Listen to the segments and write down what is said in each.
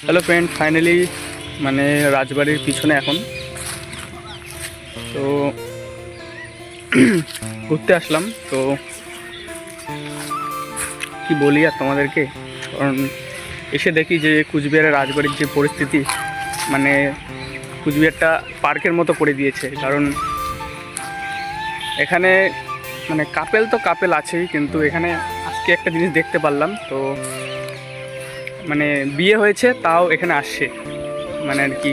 Hello friend, finally মানে রাজবাড়ির পিছনে এখন তো ঘুরতে আসলাম। তো কি বলি আর তোমাদেরকে, কারণ এসে দেখি যে কুচবিহারের রাজবাড়ির যে পরিস্থিতি, মানে কুচবিহারটা পার্কের মতো করে দিয়েছে। কারণ এখানে মানে কাপেল তো কাপেল আছেই, কিন্তু এখানে আজকে একটা জিনিস দেখতে পারলাম। তো মানে বিয়ে হয়েছে তাও এখানে আসছে, মানে আর কি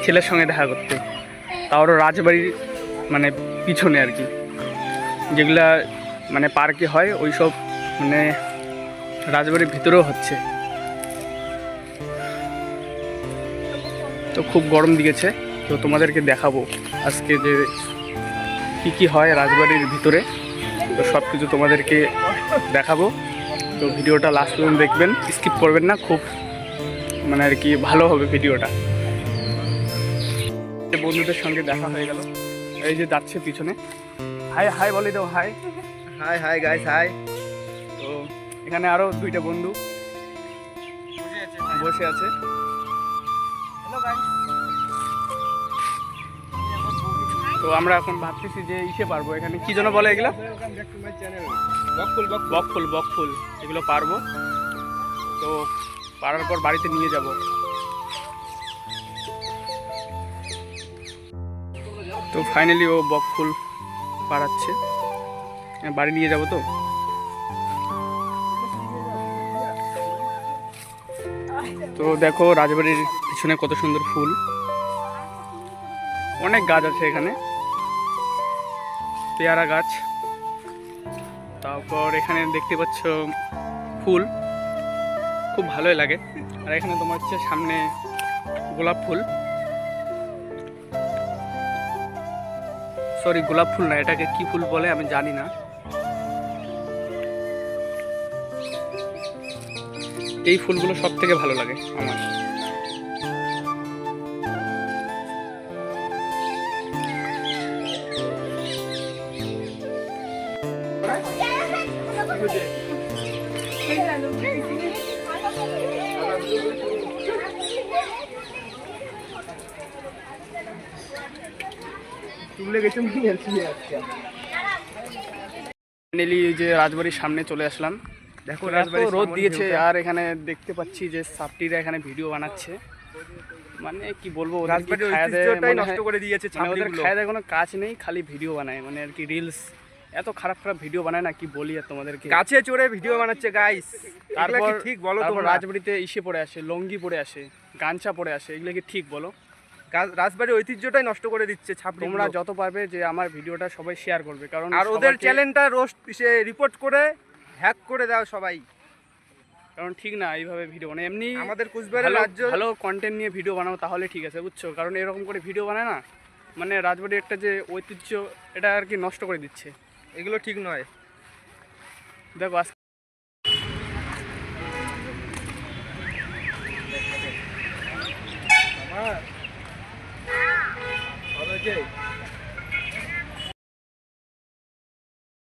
ছেলের সঙ্গে দেখা করতে, তাও রাজবাড়ির মানে পিছনে আর কি, যেগুলা মানে পার্কে হয় ওই সব মানে রাজবাড়ির ভিতরেও হচ্ছে। তো খুব গরম দিয়েছে, তো তোমাদেরকে দেখাবো আজকে যে কি হয় রাজবাড়ির ভিতরে। তো সব কিছু তোমাদেরকে দেখাবো। তো ভিডিওটা লাস্ট পর্যন্ত দেখবেন, স্কিপ করবেন না, খুব মানে আর কি ভালো হবে ভিডিওটা। বন্ধুদের সঙ্গে দেখা হয়ে গেল, এই যে যাচ্ছে পিছনে। হাই হাই বলে দাও, high high hi guys hi. তো এখানে আরো দুইটা বন্ধু বসে আছে। তো আমরা এখন ভাবতেছি যে ইসে পারবো, এখানে কি যেন বলে এগুলো, বকফুল এগুলো পারবো। তো পারার পর বাড়িতে নিয়ে যাব। তো ফাইনালি ও বকফুল পাড়াচ্ছে, বাড়ি নিয়ে যাব। তো দেখো রাজবাড়ির পিছনে কত সুন্দর ফুল, অনেক গাছ আছে এখানে, পেয়ারা গাছ। তারপর এখানে দেখতে পাচ্ছ ফুল, খুব ভালোই লাগে। আর এখানে তোমার হচ্ছে সামনে গোলাপ ফুল, সরি গোলাপ ফুল না, এটাকে কি ফুল বলে আমি জানি না। এই ফুলগুলো সব থেকে ভালো লাগে আমার। ফাইনালি যে রাজবাড়ির সামনে চলে আসলাম। দেখো রোদ দিয়েছে, আর এখানে দেখতে পাচ্ছি যে সাপটিরা এখানে ভিডিও বানাচ্ছে। মানে কি বলবো, রাজবাড়ির ঐতিহ্যটাই নষ্ট করে দিয়েছে। ওদের খায় দেয় কোনো কাজ নেই, খালি ভিডিও বানায়, মানে আর কি রিলস। এত খারাপ ভিডিও বানায় না, কি বলি আর তোমাদেরকে। গাছে চড়ে ভিডিও বানাচ্ছে গাইস। তারপর ঠিক বলো, তারপর রাজবাড়িতে ইসে পড়ে আসে, লঙ্গি পরে আসে, গামছা পরে আসে, এগুলো কি ঠিক বলো? রাজবাড়ির ঐতিহ্যটাই নষ্ট করে দিচ্ছে ছাপড়ি। তোমরা যত পারবে যে আমার ভিডিওটা সবাই শেয়ার করবে, কারণ আর ওদের চ্যানেলটা রোস্ট রিপোর্ট করে হ্যাক করে দাও সবাই, কারণ ঠিক না এইভাবে ভিডিও বানায়। এমনি আমাদের কুচবিহারের রাজ্য ভালো কন্টেন্ট নিয়ে ভিডিও বানাবো তাহলে ঠিক আছে, বুঝছো? কারণ এরকম করে ভিডিও বানায় না, মানে রাজবাড়ির একটা যে ঐতিহ্য, এটা আর কি নষ্ট করে দিচ্ছে। এগুলো ঠিক নয়। দেখো